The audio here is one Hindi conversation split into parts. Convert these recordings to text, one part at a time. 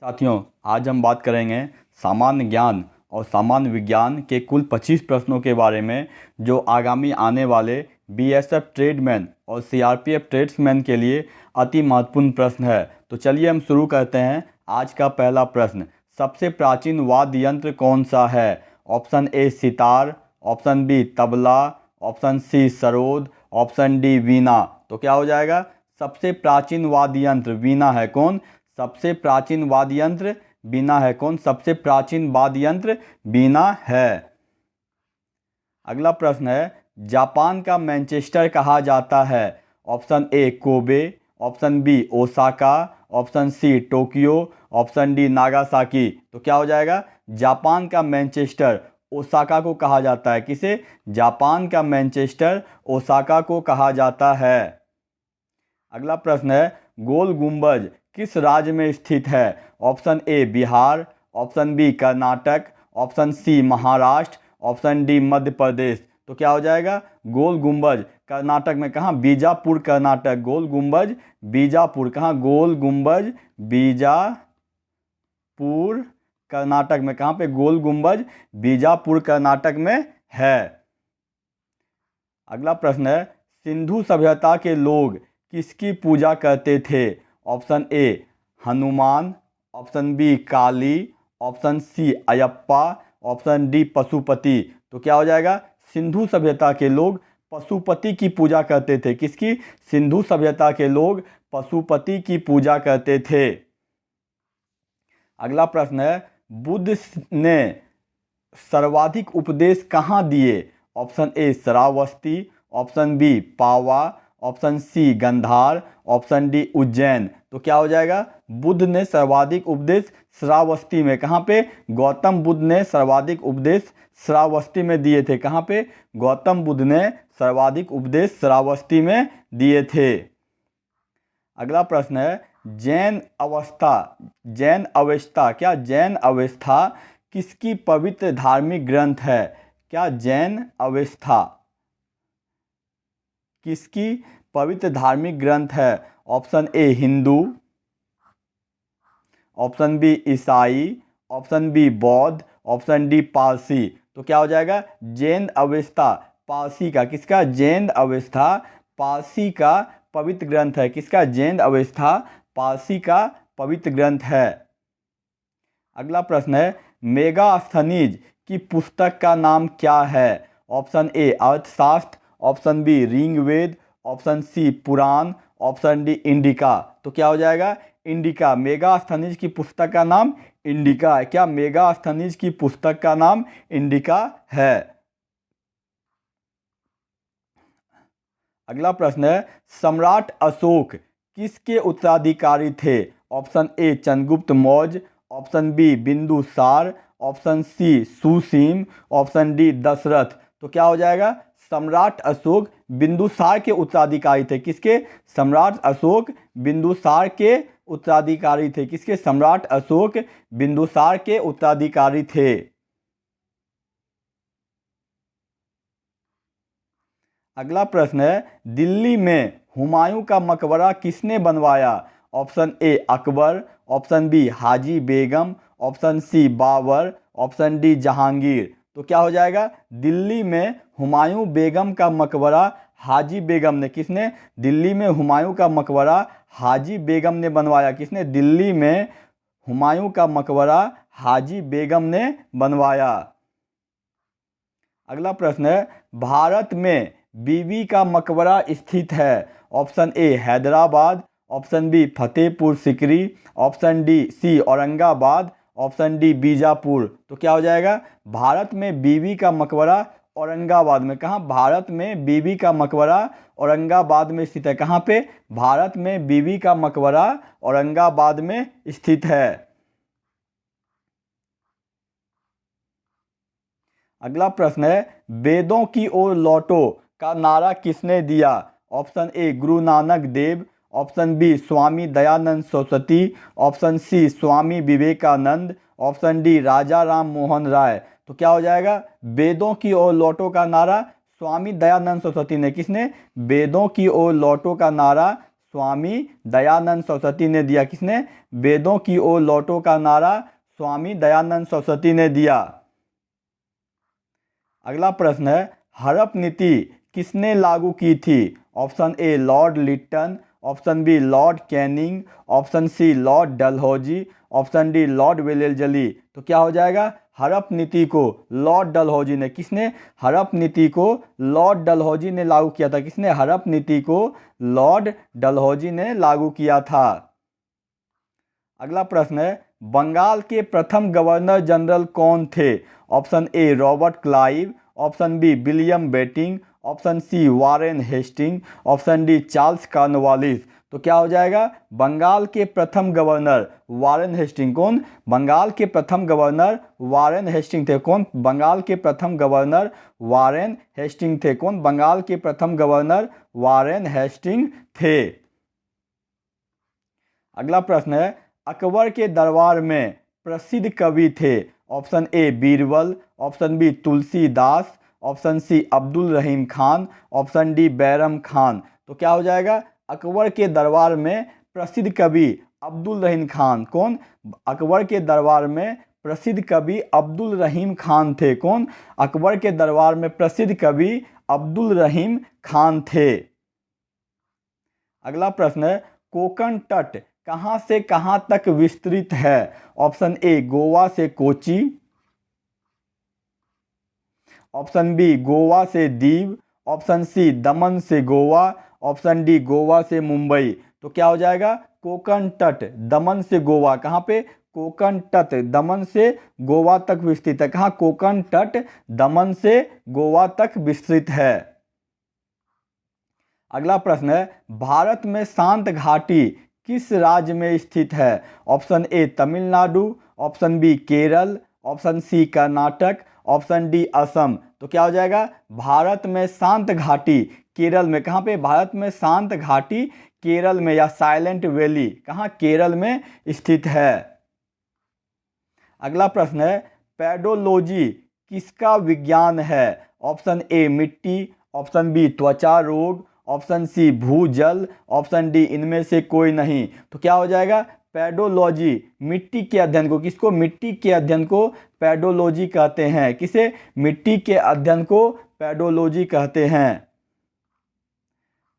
साथियों, आज हम बात करेंगे सामान्य ज्ञान और सामान्य विज्ञान के कुल 25 प्रश्नों के बारे में, जो आगामी आने वाले बीएसएफ ट्रेडमैन और सीआरपीएफ ट्रेड्समैन के लिए अति महत्वपूर्ण प्रश्न है। तो चलिए हम शुरू करते हैं। आज का पहला प्रश्न, सबसे प्राचीन वाद्य यंत्र कौन सा है? Option A sitar, option B tabla, option C sarod, option D veena. तो क्या हो जाएगा? सबसे प्राचीन वाद्य यंत्र वीणा है। कौन? सबसे प्राचीन वाद्य यंत्र वीणा है। कौन? सबसे प्राचीन वाद्य यंत्र वीणा है। अगला प्रश्न है, जापान का मैनचेस्टर कहा जाता है? Option A Kobe, option B Osaka, option C Tokyo, option D Nagasaki. तो क्या हो जाएगा? जापान का मैनचेस्टर ओसाका को कहा जाता है। किसे? जापान का मैनचेस्टर ओसाका को कहा जाता है। अगला प्रश्न है, गोल गुंबज किस राज्य में स्थित है? Option A Bihar, option B Karnataka, option C Maharashtra, option D Madhya Pradesh. तो क्या हो जाएगा? गोल गुंबज कर्नाटक में। कहाँ? बीजापुर कर्नाटक। गोल गुंबज बीजापुर। कहाँ? गोल गुंबज बीजापुर कर्नाटक में। कहाँ पे? गोल गुंबज बीजापुर कर्नाटक में है। अगला प्रश्न है, सिंधु सभ्यता के लोग किसकी पूजा करते थे? Option A Hanuman, option B Kali, option C Ayyappa, option D Pashupati. तो क्या हो जाएगा? सिंधु सभ्यता के लोग पशुपति की पूजा करते थे। किसकी? सिंधु सभ्यता के लोग पशुपति की पूजा करते थे। अगला प्रश्न है, बुद्ध ने सर्वाधिक उपदेश कहाँ दिए? Option A Shravasti, option B Pava, option C Gandhar, option D Ujjain. तो क्या हो जाएगा? बुद्ध ने सर्वाधिक उपदेश श्रावस्ती में। कहाँ पे? गौतम बुद्ध ने सर्वाधिक उपदेश श्रावस्ती में दिए थे। कहाँ पे? गौतम बुद्ध ने सर्वाधिक उपदेश श्रावस्ती में दिए थे। अगला प्रश्न है, जैन अवस्था किसकी पवित्र धार्मिक ग्रंथ है? क्या जैन अवस्था किसकी पवित्र धार्मिक ग्रंथ है? Option A Hindu, option B ईसाई, ऑप्शन बी बौद्ध, ऑप्शन डी पारसी। तो क्या हो जाएगा? जैन अवस्था पारसी का। किसका? जैन अवस्था पारसी का पवित्र ग्रंथ है। किसका? जैन अवस्था पारसी का पवित्र ग्रंथ है। अगला प्रश्न है, मेगास्थनीज की पुस्तक का नाम क्या है? Option A Arthashastra, option B Rigveda, option C Purana, option D Indica. तो क्या हो जाएगा? इंडिका। मेगास्थनीज की पुस्तक का नाम इंडिका है। क्या? मेगास्थनीज की पुस्तक का नाम इंडिका है। अगला प्रश्न है, सम्राट अशोक किसके उत्तराधिकारी थे? Option A Chandragupta Maurya, option B Bindusara, option C Susima, option D Dasharatha. तो क्या हो जाएगा? सम्राट अशोक बिंदुसार के उत्तराधिकारी थे। किसके? सम्राट अशोक बिंदुसार के उत्तराधिकारी थे। किसके? सम्राट अशोक बिंदुसार के उत्तराधिकारी थे। अगला प्रश्न है, दिल्ली में हुमायूं का मकबरा किसने बनवाया? Option A Akbar, option B Haji Begum, option C Babur, option D Jahangir. तो क्या हो जाएगा? दिल्ली में हुमायूं बेगम का मकबरा हाजी बेगम ने। किसने? दिल्ली में हुमायूं का मकबरा हाजी बेगम ने बनवाया। किसने? दिल्ली में हुमायूं का मकबरा हाजी बेगम ने बनवाया। अगला प्रश्न है, भारत में बीबी का मकबरा स्थित है? Option A Hyderabad, option B Fatehpur Sikri, option D C Aurangabad, option D Bijapur. तो क्या हो जाएगा? भारत में बीबी का मकबरा औरंगाबाद में। कहाँ? भारत में बीबी का मकबरा औरंगाबाद में स्थित है। कहाँ पे? भारत में बीबी का मकबरा औरंगाबाद में स्थित है। अगला प्रश्न है, वेदों की ओर लौटो का नारा किसने दिया? Option A Guru Nanak Dev, option B Swami Dayanand Saraswati, option C Swami Vivekananda, option D राजा राम मोहन राय। तो क्या हो जाएगा? वेदों की ओर लौटो का नारा स्वामी दयानंद सरस्वती ने। किसने? वेदों की ओर लौटो का नारा स्वामी दयानंद सरस्वती ने दिया। किसने? वेदों की ओर लौटो का नारा स्वामी दयानंद सरस्वती ने दिया। अगला प्रश्न है, हड़प नीति किसने लागू की थी? Option A Lord Lytton, option B Lord Canning, option C Lord Dalhousie, option D Lord Wellesley. तो क्या हो जाएगा? हड़प नीति को लॉर्ड डलहौजी ने, किसने? हड़प नीति को लॉर्ड डलहौजी ने लागू किया था। किसने? हड़प नीति को लॉर्ड डलहौजी ने लागू किया था। अगला प्रश्न है, बंगाल के प्रथम गवर्नर जनरल कौन थे? Option A Robert Clive, option B William Bentinck, option C Warren Hastings, option D Charles Cornwallis. तो क्या हो जाएगा? बंगाल के प्रथम गवर्नर वारेन हेस्टिंग। कौन? बंगाल के प्रथम गवर्नर वारेन हेस्टिंग थे। कौन? बंगाल के प्रथम गवर्नर वारेन हेस्टिंग थे। कौन? बंगाल के प्रथम गवर्नर वारेन हेस्टिंग थे। अगला प्रश्न है, अकबर के दरबार में प्रसिद्ध कवि थे। Option A Birbal, option B Tulsidas, option C Abdul Rahim Khan, option D Bairam Khan. तो क्या हो जाएगा? अकबर के दरबार में प्रसिद्ध कवि अब्दुल रहीम खान। कौन? अकबर के दरबार में प्रसिद्ध कवि अब्दुल रहीम खान थे। कौन? अकबर के दरबार में प्रसिद्ध कवि अब्दुल रहीम खान थे। अगला प्रश्न है, कोंकण तट कहां से कहां तक विस्तृत है? ऑप्शन ए गोवा से कोची, ऑप्शन बी गोवा से दीव, ऑप्शन सी दमन से गोवा, ऑप्शन डी गोवा से मुंबई। तो क्या हो जाएगा? कोंकण तट दमन से गोवा। कहां पे? कोंकण तट दमन से गोवा तक विस्तृत है। कहां? कोंकण तट दमन से गोवा तक विस्तृत है। अगला प्रश्न है, भारत में शांत घाटी किस राज्य में स्थित है? Option A Tamil Nadu, option B Kerala, option C Karnataka, option D Assam. तो क्या हो जाएगा? भारत में शांत घाटी केरल में। कहाँ पे? भारत में शांत घाटी केरल में या साइलेंट वैली कहाँ? केरल में स्थित है। अगला प्रश्न है, पेडोलॉजी किसका विज्ञान है? ऑप्शन ए मिट्टी, ऑप्शन बी त्वचा रोग, ऑप्शन सी भूजल, ऑप्शन डी इनमें से कोई नहीं। तो क्या हो जाएगा? पेडोलॉजी मिट्टी के अध्ययन को, किसको? मिट्टी के अध्ययन को पेडोलॉजी कहते हैं। किसे? मिट्टी के अध्ययन को पेडोलॉजी कहते हैं।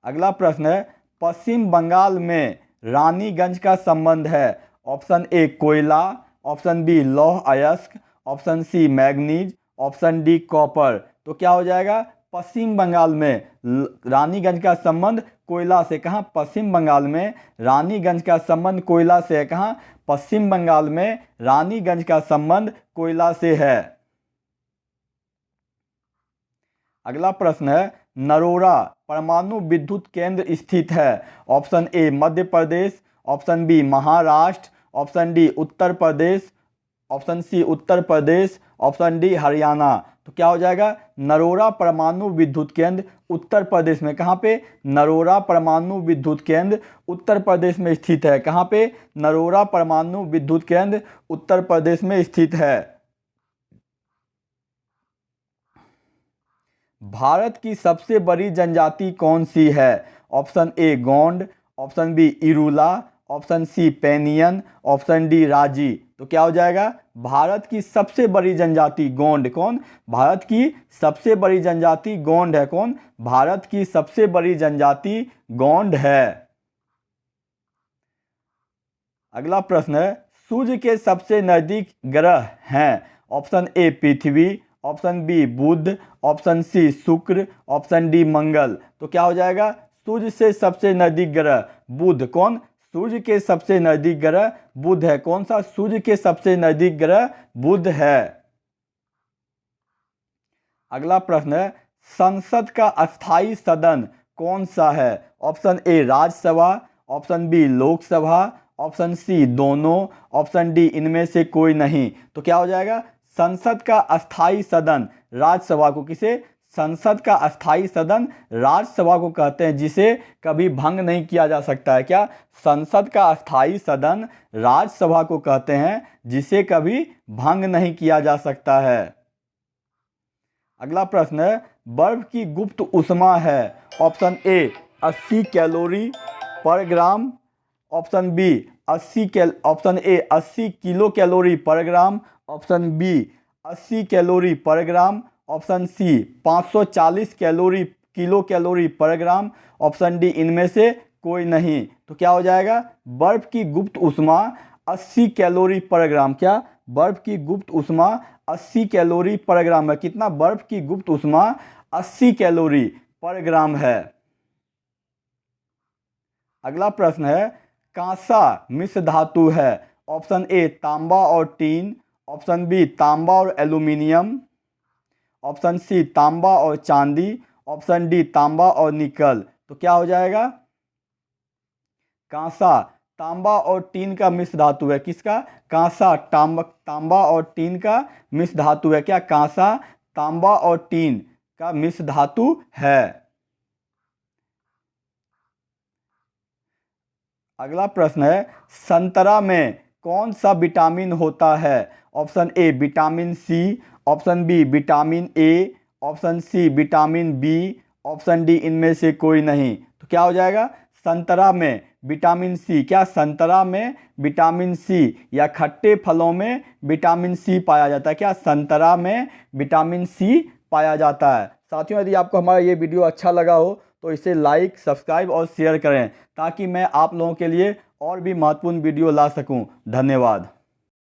अगला प्रश्न है, पश्चिम बंगाल में रानीगंज का संबंध है। ऑप्शन ए कोयला, ऑप्शन बी लौह अयस्क, option C manganese, option D copper. तो क्या हो जाएगा? पश्चिम बंगाल में रानीगंज का संबंध कोयला से। कहाँ? पश्चिम बंगाल में रानीगंज का संबंध कोयला से है। कहाँ? पश्चिम बंगाल में रानीगंज का संबंध कोयला से है। अगला प्रश्न है, नरोरा परमाणु विद्युत केंद्र स्थित है। Option A Madhya Pradesh, option B Maharashtra, option D Uttar Pradesh, option C Uttar Pradesh, option D Haryana. तो क्या हो जाएगा? नरोरा परमाणु विद्युत केंद्र उत्तर प्रदेश में। कहाँ पे? नरोरा परमाणु विद्युत केंद्र उत्तर प्रदेश में स्थित है। कहाँ पे? नरोरा परमाणु विद्युत केंद्र उत्तर प्रदेश में स्थित है। भारत की सबसे बड़ी जनजाति कौन सी है? Option A Gond, option B Irula, option C Paniyan, option D Raji. तो क्या हो जाएगा? भारत की सबसे बड़ी जनजाति गोंड। कौन? भारत की सबसे बड़ी जनजाति गोंड है। कौन? भारत की सबसे बड़ी जनजाति गोंड है। अगला प्रश्न है, सूर्य के सबसे नजदीक ग्रह हैं। ऑप्शन ए पृथ्वी, ऑप्शन बी बुध, ऑप्शन सी शुक्र, ऑप्शन डी मंगल। तो क्या हो जाएगा? सूर्य से सबसे नजदीक ग्रह बुध। कौन? सूर्य के सबसे नजदीक ग्रह बुध है। कौन सा? सूर्य के सबसे नजदीक ग्रह बुध है। अगला प्रश्न है, संसद का अस्थाई सदन कौन सा है? Option A Rajya Sabha, option B Lok Sabha, option C दोनों, ऑप्शन डी इनमें से कोई नहीं। तो क्या हो जाएगा? संसद का अस्थाई सदन राज्यसभा को, किसे? संसद का अस्थाई सदन राज्यसभा को कहते हैं, जिसे कभी भंग नहीं किया जा सकता है। क्या? संसद का अस्थाई सदन राज्यसभा को कहते हैं, जिसे कभी भंग नहीं किया जा सकता है। अगला प्रश्न है, बर्फ की गुप्त ऊष्मा है। ऑप्शन ए 80 कैलोरी, पर ग्राम, ऑप्शन बी 80 किलो कैलोरी पर ग्राम, ऑप्शन बी 80 कैलोरी पर ग्राम, ऑप्शन सी 540 किलो कैलोरी पर ग्राम, ऑप्शन डी इनमें से कोई नहीं। तो क्या हो जाएगा, बर्फ की गुप्त ऊष्मा 80 कैलोरी पर ग्राम। क्या, बर्फ की गुप्त ऊष्मा 80 कैलोरी पर ग्राम है। कितना, बर्फ की गुप्त ऊष्मा 80 कैलोरी पर ग्राम है। अगला प्रश्न है, कांसा मिश्र धातु है। ऑप्शन ए तांबा और टीन, ऑप्शन बी तांबा और एल्यूमिनियम, ऑप्शन सी तांबा और चांदी, ऑप्शन डी तांबा और निकल। तो क्या हो जाएगा, कांसा तांबा और टीन का मिश्र धातु है। किसका, कांसा तांबा और टीन का मिश्र धातु है। क्या, कांसा तांबा और टीन का मिश्र धातु है। अगला प्रश्न है, संतरा में कौन सा विटामिन होता है। Option A vitamin C, option B vitamin A, option C vitamin B, option D इनमें से कोई नहीं। तो क्या हो जाएगा, संतरा में विटामिन सी। क्या, संतरा में विटामिन सी या खट्टे फलों में विटामिन सी पाया जाता है। क्या, संतरा में विटामिन सी पाया जाता है। साथियों, यदि आपको हमारा ये वीडियो अच्छा लगा हो तो इसे लाइक, सब्सक्राइब और शेयर करें ताकि मैं आप लोगों के लिए और भी महत्वपूर्ण वीडियो ला सकूं। धन्यवाद।